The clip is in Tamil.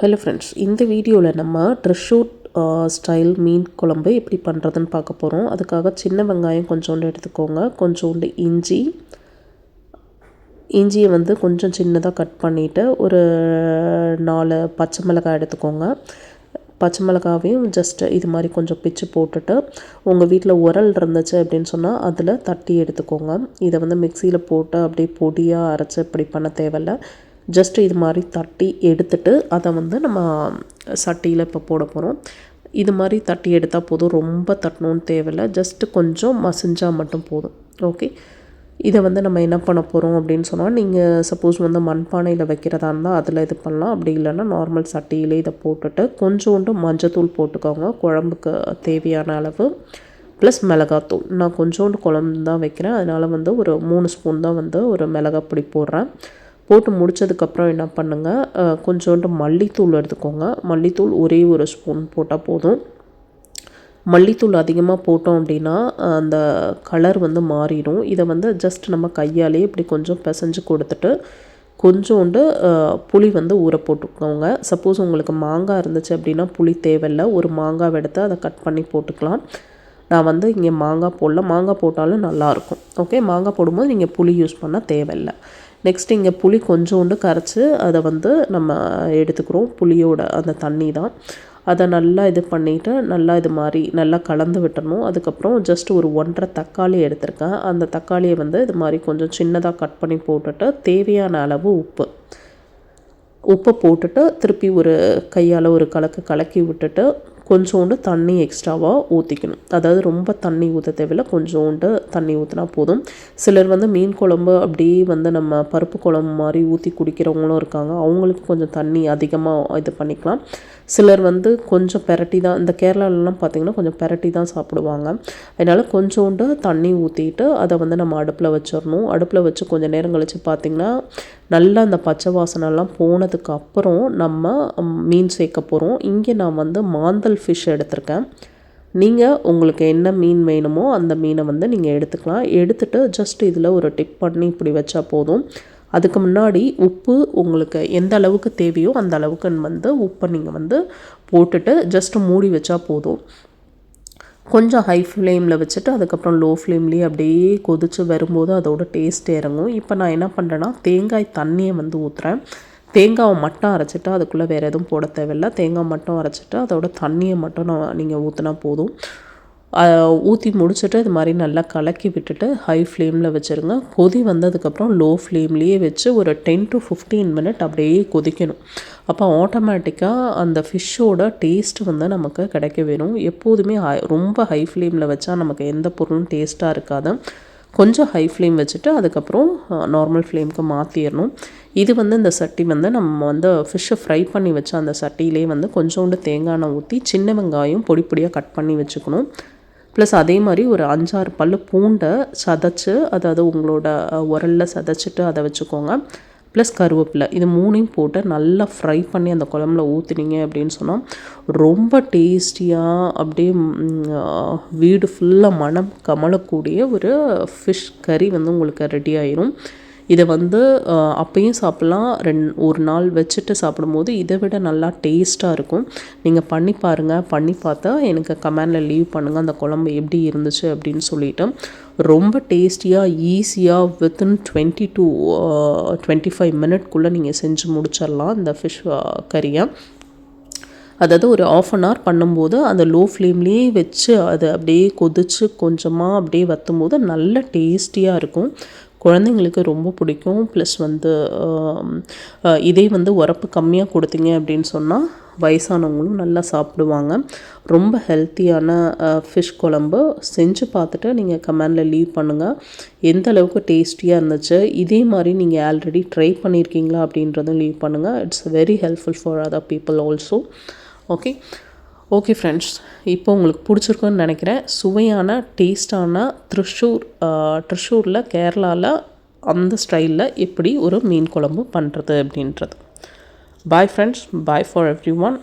ஹலோ ஃப்ரெண்ட்ஸ், இந்த வீடியோவில் நம்ம ட்ரெஷூர் ஸ்டைல் மீன் குழம்பு எப்படி பண்ணுறதுன்னு பார்க்க போகிறோம். அதுக்காக சின்ன வெங்காயம் கொஞ்சோண்டு எடுத்துக்கோங்க, கொஞ்சோண்டு இஞ்சியை வந்து கொஞ்சம் சின்னதாக கட் பண்ணிவிட்டு ஒரு 4 பச்சை மிளகாய் எடுத்துக்கோங்க. பச்சை மிளகாவையும் ஜஸ்ட் இது மாதிரி கொஞ்சம் பிச்சு போட்டுட்டு உங்கள் வீட்டில் உரல் இருந்துச்சு அப்படின்னு சொன்னால் அதில் தட்டி எடுத்துக்கோங்க. இதை வந்து மிக்சியில் போட்டு அப்படியே பொடியாக அரைச்சி இப்படி பண்ண தேவையில்லை. ஜஸ்ட்டு இது மாதிரி தட்டி எடுத்துட்டு அதை வந்து நம்ம சட்டியில் இப்போ போட போகிறோம். இது மாதிரி தட்டி எடுத்தால் போதும், ரொம்ப தட்டணும்னு தேவையில்லை, ஜஸ்ட்டு கொஞ்சம் மசிஞ்சால் மட்டும் போதும். ஓகே, இதை வந்து நம்ம என்ன பண்ண போகிறோம் அப்படின்னு சொன்னால், நீங்கள் சப்போஸ் வந்து மண்பானையில் வைக்கிறதா இருந்தால் அதில் இது பண்ணலாம். அப்படி இல்லைன்னா நார்மல் சட்டியிலே இதை போட்டுட்டு கொஞ்சோண்டு மஞ்சத்தூள் போட்டுக்கோங்க, குழம்புக்கு தேவையான அளவு, ப்ளஸ் மிளகாத்தூள். நான் கொஞ்சோண்டு குழம்பு தான் வைக்கிறேன், அதனால் வந்து ஒரு 3 ஸ்பூன் தான் வந்து ஒரு மிளகாப்பொடி போடுறேன். போட்டு முடித்ததுக்கப்புறம் என்ன பண்ணுங்கள், கொஞ்சோண்டு மல்லித்தூள் எடுத்துக்கோங்க. மல்லித்தூள் ஒரே ஒரு ஸ்பூன் போட்டால் போதும். மல்லித்தூள் அதிகமாக போட்டோம் அப்படின்னா அந்த கலர் வந்து மாறிடும். இதை வந்து ஜஸ்ட் நம்ம கையாலே இப்படி கொஞ்சம் பிசைஞ்சு கொடுத்துட்டு கொஞ்சோண்டு புளி வந்து ஊற போட்டுக்கோங்க. சப்போஸ் உங்களுக்கு மாங்காய் இருந்துச்சு அப்படின்னா புளி தேவையில்லை, ஒரு மாங்காய் எடுத்து அதை கட் பண்ணி போட்டுக்கலாம். நான் வந்து இங்கே மாங்காய் போடல, மாங்காய் போட்டாலும் நல்லாயிருக்கும். ஓகே, மாங்காய் போடும்போது நீங்கள் புளி யூஸ் பண்ண தேவையில்லை. நெக்ஸ்ட் இங்கே புளி கொஞ்சோண்டு கரைச்சி அதை வந்து நம்ம எடுத்துக்கிறோம். புளியோட அந்த தண்ணி தான். அதை நல்லா இது பண்ணிவிட்டு நல்லா இது மாதிரி நல்லா கலந்து விட்டுறணும். அதுக்கப்புறம் ஜஸ்ட் ஒரு 1.5 தக்காளி எடுத்திருக்கேன். அந்த தக்காளியை வந்து இது மாதிரி கொஞ்சம் சின்னதாக கட் பண்ணி போட்டுட்டு தேவையான அளவு உப்பை போட்டுட்டு திருப்பி ஒரு கையால் ஒரு கலக்கி விட்டுட்டு கொஞ்சோண்டு தண்ணி எக்ஸ்ட்ராவாக ஊற்றிக்கணும். அதாவது ரொம்ப தண்ணி ஊற்ற தேவையில்லை, கொஞ்சோண்டு தண்ணி ஊற்றினா போதும். சிலர் வந்து மீன் குழம்பு அப்படியே வந்து நம்ம பருப்பு குழம்பு மாதிரி ஊற்றி குடிக்கிறவங்களும் இருக்காங்க. அவங்களுக்கு கொஞ்சம் தண்ணி அதிகமாக இது பண்ணிக்கலாம். சிலர் வந்து கொஞ்சம் பெரட்டி தான், இந்த கேரளாலலாம் பார்த்திங்கன்னா கொஞ்சம் பெரட்டி தான் சாப்பிடுவாங்க. அதனால் கொஞ்சோண்டு தண்ணி ஊற்றிட்டு அதை வந்து நம்ம அடுப்பில் வச்சிடணும். அடுப்பில் வச்சு கொஞ்சம் நேரம் கழித்து பார்த்திங்கன்னா நல்லா அந்த பச்சை வாசனைலாம் போனதுக்கு அப்புறம் நம்ம மீன் சேர்க்க போகிறோம். இங்கே நான் வந்து மாந்தல் ஃபிஷ் எடுத்திருக்கேன். நீங்கள் உங்களுக்கு என்ன மீன் வேணுமோ அந்த மீனை வந்து நீங்கள் எடுத்துக்கலாம். எடுத்துகிட்டு ஜஸ்ட் இதில் ஒரு டிப் பண்ணி இப்படி வச்சா போதும். அதுக்கு முன்னாடி உப்பு உங்களுக்கு எந்த அளவுக்கு தேவையோ அந்த அளவுக்கு வந்து உப்பை நீங்கள் வந்து போட்டுட்டு ஜஸ்ட்டு மூடி வச்சா போதும். கொஞ்சம் ஹை ஃப்ளேமில் வச்சுட்டு அதுக்கப்புறம் லோ ஃப்ளேம்லேயே அப்படியே கொதித்து வரும்போது அதோட டேஸ்ட் இறங்கும். இப்போ நான் என்ன பண்ணுறேன்னா தேங்காய் தண்ணியை வந்து ஊற்றுறேன். தேங்காவை மட்டும் அரைச்சிட்டு அதுக்குள்ளே வேறு எதுவும் போட தேவையில்லை. தேங்காய் மட்டும் அரைச்சிட்டு அதோட தண்ணியை மட்டும் நீங்கள் ஊற்றினா போதும். ஊற்றி முடிச்சுட்டு இது மாதிரி நல்லா கலக்கி விட்டுட்டு ஹை ஃப்ளேமில் வச்சுருங்க. கொதி வந்ததுக்கப்புறம் லோ ஃப்ளேம்லேயே வச்சு ஒரு 10 to 15 மினிட் அப்படியே கொதிக்கணும். அப்போ ஆட்டோமேட்டிக்காக அந்த ஃபிஷ்ஷோட டேஸ்ட் வந்து நமக்கு கிடைக்க வேணும். எப்போதுமே ரொம்ப ஹை ஃப்ளேமில் வச்சா நமக்கு எந்த பொருளும் டேஸ்ட்டாக இருக்காது. கொஞ்சம் ஹை ஃப்ளேம் வச்சுட்டு அதுக்கப்புறம் நார்மல் ஃப்ளேமுக்கு மாற்றிடணும். இது வந்து இந்த சட்டி வந்து நம்ம வந்து ஃபிஷ்ஷை ஃப்ரை பண்ணி வச்ச அந்த சட்டியிலே வந்து கொஞ்சோண்டு தேங்காய் எண்ணெய் ஊற்றி சின்ன வெங்காயம் பொடி பொடியாக கட் பண்ணி வச்சுக்கணும். ப்ளஸ் அதே மாதிரி ஒரு 5-6 பல் பூண்டை சதைச்சி, அதாவது உங்களோட உரலில் சதைச்சிட்டு அதை வச்சுக்கோங்க. ப்ளஸ் கருவேப்பிலை, இது 3ஐயும் போட்டு நல்லா ஃப்ரை பண்ணி அந்த குழம்புல ஊற்றினீங்க அப்படின்னு சொன்னால் ரொம்ப டேஸ்டியாக அப்படியே வீடு ஃபுல்லாக மனம் கமலக்கூடிய ஒரு ஃபிஷ் கறி வந்து உங்களுக்கு ரெடி ஆயிரும். இதை வந்து அப்பயும் சாப்பிட்லாம், ஒரு நாள் வச்சுட்டு சாப்பிடும்போது இதை விட நல்லா டேஸ்ட்டாக இருக்கும். நீங்கள் பண்ணி பாருங்கள். பண்ணி பார்த்தா எனக்கு கமெண்டில் லீவ் பண்ணுங்கள் அந்த குழம்பு எப்படி இருந்துச்சு அப்படின்னு சொல்லிவிட்டு. ரொம்ப டேஸ்டியாக ஈஸியாக வித்தின் 20 to 25 மினிட்குள்ளே நீங்கள் செஞ்சு முடிச்சிடலாம் இந்த ஃபிஷ் கறியை. அதாவது ஒரு 1/2 an hour பண்ணும்போது அந்த லோ ஃப்ளேம்லேயே வச்சு அது அப்படியே கொதித்து கொஞ்சமாக அப்படியே வற்றும்போது நல்ல டேஸ்டியாக இருக்கும். குழந்தைங்களுக்கு ரொம்ப பிடிக்கும். ப்ளஸ் வந்து இதே வந்து உரப்பு கம்மியாக கொடுத்தீங்க அப்படின்னு சொன்னால் வயசானவங்களும் நல்லா சாப்பிடுவாங்க. ரொம்ப ஹெல்த்தியான ஃபிஷ் குழம்பு. செஞ்சு பார்த்துட்டு நீங்கள் கமெண்டில் லீவ் பண்ணுங்கள் எந்த அளவுக்கு டேஸ்டியாக இருந்துச்சு. இதே மாதிரி நீங்கள் ஆல்ரெடி ட்ரை பண்ணியிருக்கீங்களா அப்படின்றதும் லீவ் பண்ணுங்கள். It's very helpful for other people also. Okay friends, இப்போ உங்களுக்கு பிடிச்சிருக்குன்னு நினைக்கிறேன். சுவையான டேஸ்டான ட்ரெஷூரில் கேரளாவில் அந்த ஸ்டைலில் எப்படி ஒரு மீன் குழம்பு பண்ணுறது அப்படின்றது. Bye friends, bye for every one.